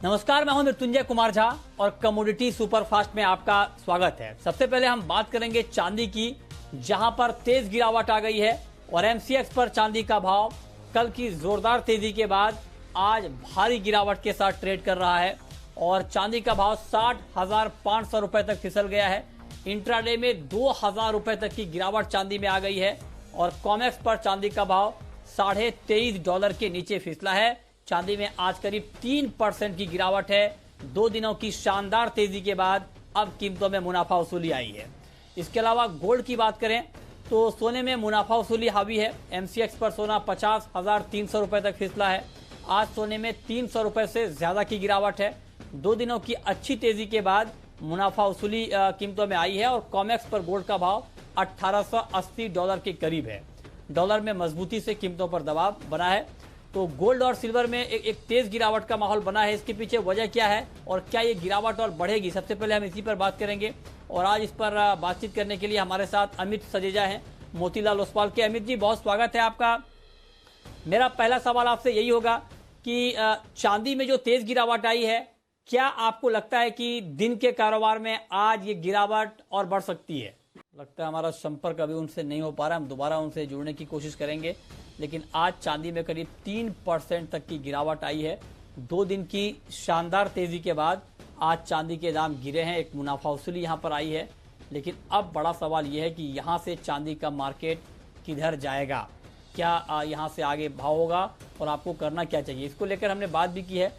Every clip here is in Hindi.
नमस्कार, मैं हूं मृत्युंजय कुमार झा और कमोडिटी सुपरफास्ट में आपका स्वागत है। सबसे पहले हम बात करेंगे चांदी की, जहां पर तेज गिरावट आ गई है और एमसीएक्स पर चांदी का भाव कल की जोरदार तेजी के बाद आज भारी गिरावट के साथ ट्रेड कर रहा है और चांदी का भाव 60,500 रुपए तक फिसल गया है। इंट्राडे में 2,000 रुपए तक की गिरावट चांदी में आ गई है और कॉमेक्स पर चांदी का भाव $23.5 के नीचे फिसला है। चांदी में आज करीब 3% की गिरावट है। 2 दिनों की शानदार तेजी के बाद अब कीमतों में मुनाफा वसूली आई है। इसके अलावा गोल्ड की बात करें तो सोने में मुनाफा वसूली हावी है। एमसीएक्स पर सोना 50,300 रुपए तक फिसला है। आज सोने में 300 रुपए से ज्यादा की गिरावट है। 2 दिनों की अच्छी तेजी के बाद मुनाफा वसूली कीमतों में आई है और कॉमेक्स पर गोल्ड का भाव $1880 के करीब है। डॉलर में मजबूती से कीमतों पर दबाव बना है। तो गोल्ड और सिल्वर में एक तेज गिरावट का माहौल बना है। इसके पीछे वजह क्या है और क्या ये गिरावट और बढ़ेगी, सबसे पहले हम इसी पर बात करेंगे। और आज इस पर बातचीत करने के लिए हमारे साथ अमित सजेजा हैं मोतीलाल ओसवाल के। अमित जी, बहुत स्वागत है आपका। मेरा पहला सवाल आपसे यही होगा कि चांदी में जो तेज गिरावट आई है, क्या आपको लगता है कि दिन के कारोबार में आज ये गिरावट और बढ़ सकती है? लगता है हमारा संपर्क अभी उनसे नहीं हो पा रहा, हम दोबारा उनसे जुड़ने की कोशिश करेंगे। लेकिन आज चांदी में करीब 3% तक की गिरावट आई है। 2 दिन की शानदार तेजी के बाद आज चांदी के दाम गिरे हैं। एक मुनाफा वसूली यहाँ पर आई है। लेकिन अब बड़ा सवाल यह है कि यहाँ से चांदी का मार्केट किधर जाएगा, क्या यहाँ से आगे भाव होगा और आपको करना क्या चाहिए, इसको लेकर हमने बात भी की है।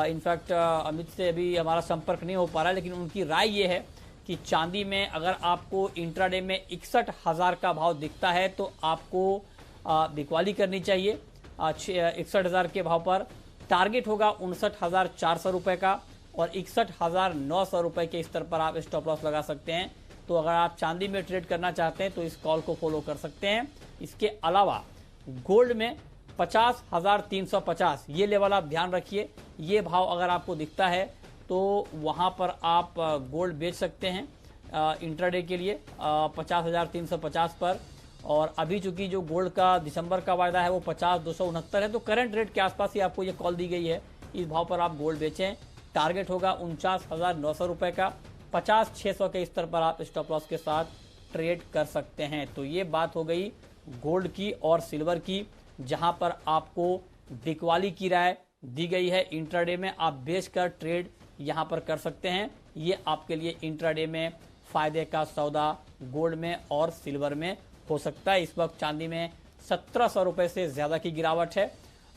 इनफैक्ट अमित से अभी हमारा संपर्क नहीं हो पा रहा है, लेकिन उनकी राय ये है कि चांदी में अगर आपको इंट्राडे में 61,000 का भाव दिखता है तो आपको बिकवाली करनी चाहिए। 61,000 के भाव पर टारगेट होगा 59,400 रुपए का और 61,900 रुपए के स्तर पर आप स्टॉप लॉस लगा सकते हैं। तो अगर आप चांदी में ट्रेड करना चाहते हैं तो इस कॉल को फॉलो कर सकते हैं। इसके अलावा गोल्ड में 50,350 ये लेवल आप ध्यान रखिए। ये भाव अगर आपको दिखता है तो वहां पर आप गोल्ड बेच सकते हैं इंट्राडे के लिए 50,350 पर। और अभी चूंकि जो गोल्ड का दिसंबर का वायदा है वो 50,269 है, तो करंट रेट के आसपास ही आपको ये कॉल दी गई है। इस भाव पर आप गोल्ड बेचें। टारगेट होगा 49,900 रुपए का। 50,600 के स्तर पर आप स्टॉप लॉस के साथ ट्रेड कर सकते हैं। तो ये बात हो गई गोल्ड की और सिल्वर की, जहां पर आपको बिकवाली की राय दी गई है। इंट्राडे में आप बेचकर ट्रेड यहां पर कर सकते हैं। ये आपके लिए इंट्राडे में फायदे का सौदा गोल्ड में और सिल्वर में हो सकता है। इस वक्त चांदी में 1,700 रुपए से ज्यादा की गिरावट है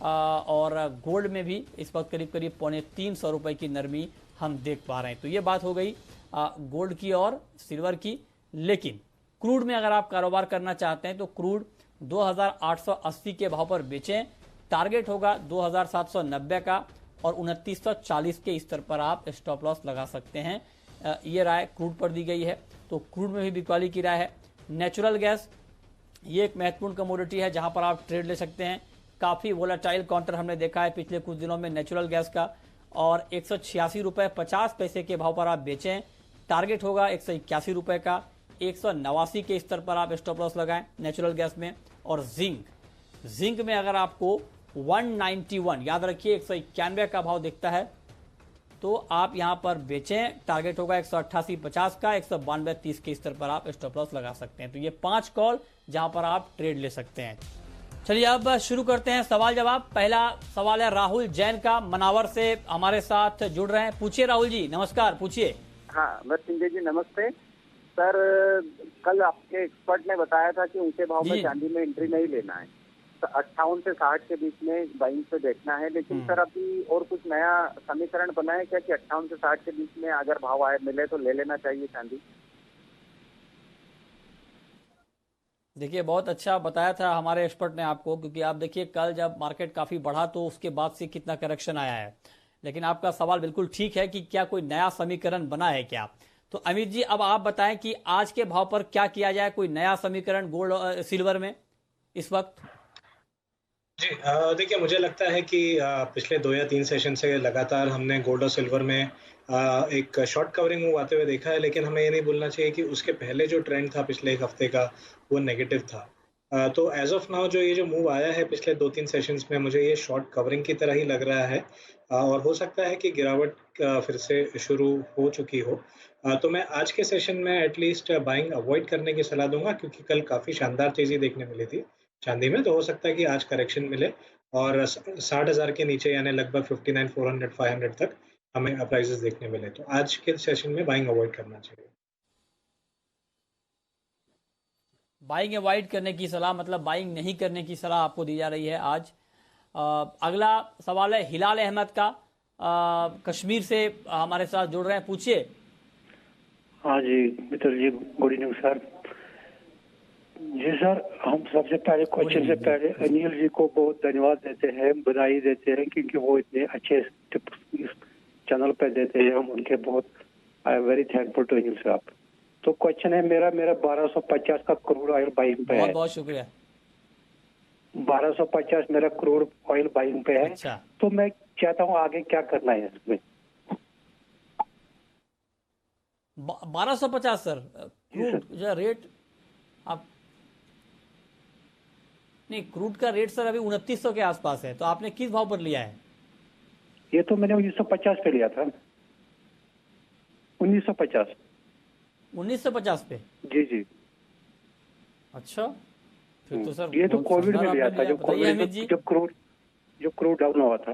और गोल्ड में भी इस वक्त करीब करीब 350 रुपए की नरमी हम देख पा रहे हैं। तो ये बात हो गई गोल्ड की और सिल्वर की। लेकिन क्रूड में अगर आप कारोबार करना चाहते हैं तो क्रूड 2,880 के भाव पर बेचें। टारगेट होगा 2,790 का और 2,940 के स्तर पर आप स्टॉप लॉस लगा सकते हैं। ये राय क्रूड पर दी गई है। तो क्रूड में भी बिकवाली की राय है। नेचुरल गैस ये एक महत्वपूर्ण कमोडिटी है जहां पर आप ट्रेड ले सकते हैं। काफी वोलेटाइल काउंटर हमने देखा है पिछले कुछ दिनों में नेचुरल गैस का, और 186 रुपए 50 पैसे के भाव पर आप बेचें। टारगेट होगा 181 रुपए का। 189 के स्तर पर आप स्टॉप लॉस लगाएं नेचुरल गैस में। और जिंक में अगर आपको 191 याद रखिए 191 का भाव दिखता है तो आप यहां पर बेचें। टारगेट होगा 188.50 का। 192.30 के स्तर पर आप स्टॉप लॉस लगा सकते हैं। तो ये 5 कॉल जहां पर आप ट्रेड ले सकते हैं। चलिए अब शुरू करते हैं सवाल जवाब। पहला सवाल है राहुल जैन का, मनावर से हमारे साथ जुड़ रहे हैं। पूछिए राहुल जी। नमस्कार, पूछिए। हाँ मृत्युंजय जी नमस्ते। सर कल आपके एक्सपर्ट ने बताया था कि ऊंचे भाव में चांदी में एंट्री नहीं लेना है, तो 58 से 60 के बीच में बाइंग पे देखना है। लेकिन सर अभी और कुछ नया समीकरण बना है क्या कि 58 से 60 के बीच में अगर भाव आए मिले तो ले लेना चाहिए चांदी? देखिए बहुत अच्छा बताया था हमारे एक्सपर्ट ने आपको, क्योंकि आप देखिए कल जब मार्केट काफी बढ़ा तो उसके बाद से कितना करेक्शन आया है। लेकिन आपका सवाल बिल्कुल ठीक है कि क्या कोई नया समीकरण बना है क्या। तो अमित जी अब आप बताएं कि आज के भाव पर क्या किया जाए, कोई नया समीकरण गोल्ड सिल्वर में इस वक्त? जी देखिए, मुझे लगता है कि पिछले 2 या 3 सेशन से लगातार हमने गोल्ड और सिल्वर में एक शॉर्ट कवरिंग मूव आते हुए देखा है। लेकिन हमें ये नहीं भूलना चाहिए कि उसके पहले जो ट्रेंड था पिछले 1 हफ्ते का वो नेगेटिव था। तो एज ऑफ नाउ जो ये जो मूव आया है पिछले 2-3 सेशंस में, मुझे ये शॉर्ट कवरिंग की तरह ही लग रहा है। और हो सकता है कि गिरावट फिर से शुरू हो चुकी हो। तो मैं आज के सेशन में एटलीस्ट बाइंग अवॉइड करने की सलाह दूंगा, क्योंकि कल काफ़ी शानदार तेज़ी देखने मिली थी चांदी में। तो हो सकता है कि आज करेक्शन मिले और 60,000 के नीचे यानी लगभग 59,400 500 तक हमें प्राइसेस देखने मिले। तो आज के सेशन में बाइंग अवॉइड करना चाहिए। बाइंग अवॉइड करने की सलाह, मतलब बाइंग नहीं करने की सलाह आपको दी जा रही है आज। अगला सवाल है हिलाल अहमद का, कश्मीर से हमारे साथ जुड़ रहे हैं, पूछिए। हाँ जी मित्र जी, गुड इवनिंग सर। जी सर, हम सबसे पहले क्वेश्चन से पहले अनिल जी को बहुत धन्यवाद देते हैं, बधाई देते हैं, क्योंकि वो इतने अच्छे चैनल पे देते हैं। हम उनके बहुत I am very thankful to Anil sahab. तो क्वेश्चन है मेरा 1250 का क्रूड ऑयल बाइंग पे है। बहुत बहुत शुक्रिया। 1250 मेरा क्रूड ऑयल बाइंग पे है। अच्छा, तो मैं चाहता हूँ आगे क्या करना है इसमें। 1250 सर क्रूड जो रेट आप, नहीं क्रूड का रेट सर अभी 2900 के आसपास है, तो आपने किस भाव पर लिया है? ये तो मैंने 1950 पे लिया था। 1950 1950 पे? जी जी। अच्छा, फिर तो सर ये तो बहुत कोविड में शानदार लिया आपने था, लिया। जब बताइए कोविड अमित जी। जब क्रूड डाउन हुआ था,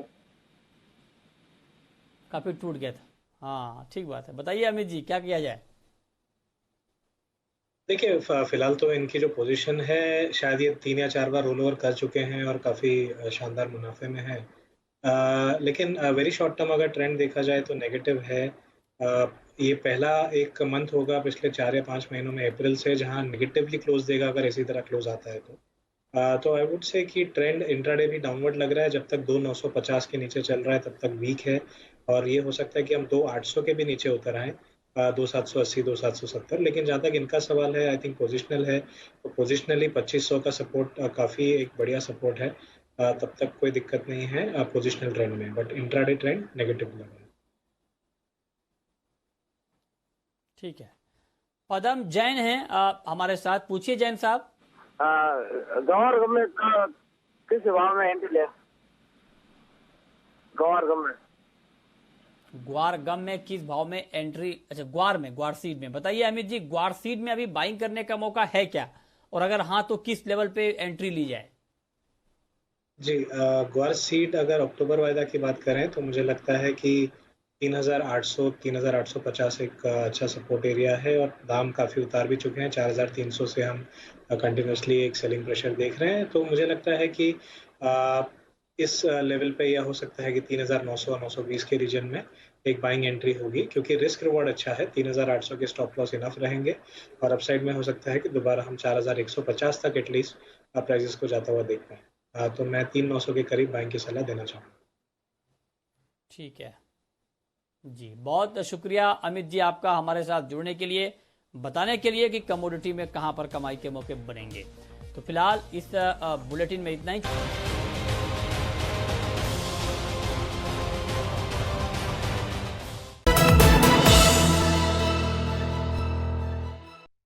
काफी टूट गया था। हाँ ठीक बात है, बताइए अमित जी क्या किया जाए? देखिए, फिलहाल तो इनकी जो पोजीशन है, शायद ये 3 या 4 बार रोल ओवर कर चुके हैं और काफ़ी शानदार मुनाफे में है। लेकिन वेरी शॉर्ट टर्म अगर ट्रेंड देखा जाए तो नेगेटिव है। ये पहला एक मंथ होगा पिछले 4 या 5 महीनों में, अप्रैल से, जहां नेगेटिवली क्लोज देगा अगर इसी तरह क्लोज आता है तो। तो आई वुड से कि ट्रेंड इंट्राडे भी डाउनवर्ड लग रहा है। जब तक 2,950 के नीचे चल रहा है तब तक वीक है, और ये हो सकता है कि हम 2,800 के भी नीचे उतर आए, 2,780 2,770। लेकिन जहाँ तक इनका सवाल है, आई थिंक पोजिशनल है, तो पोजिशनली 2,500 का सपोर्ट काफ़ी एक बढ़िया सपोर्ट है। तब तक कोई दिक्कत नहीं है पोजिशनल ट्रेंड में, बट इंट्राडे ट्रेंड नेगेटिव लग रहा है। ठीक है, पदम जैन हैं हमारे साथ, पूछिए जैन साहब। गंवार गम में किस भाव में एंट्री ले? गंवार गम में, ग्वार गम में किस भाव में एंट्री? अच्छा, ग्वार सीड में बताइए अमित जी, ग्वार सीड में अभी बाइंग करने का मौका है क्या, और अगर हाँ तो किस लेवल पे एंट्री ली जाए? जी, ग्वार सीड अगर अक्टूबर वायदा की बात करें तो मुझे लगता है कि 3,800 3,850 एक अच्छा सपोर्ट एरिया है, और दाम काफ़ी उतार भी चुके हैं। 4,300 से हम कंटिन्यूसली एक सेलिंग प्रेशर देख रहे हैं। तो मुझे लगता है कि इस लेवल पे यह हो सकता है कि 3,900 और 920 के रीजन में एक बाइंग एंट्री होगी, क्योंकि रिस्क रिवॉर्ड अच्छा है। 3,800 के स्टॉप लॉस इनफ रहेंगे, और अपसाइड में हो सकता है कि दोबारा हम 4,150 तक एटलीस्ट प्राइसेस को जाता हुआ देख पाएँ। तो मैं 3,900 के करीब बाइंग की सलाह देना चाहूँगा। ठीक है जी, बहुत शुक्रिया अमित जी आपका हमारे साथ जुड़ने के लिए, बताने के लिए कि कमोडिटी में कहां पर कमाई के मौके बनेंगे। तो फिलहाल इस बुलेटिन में इतना ही।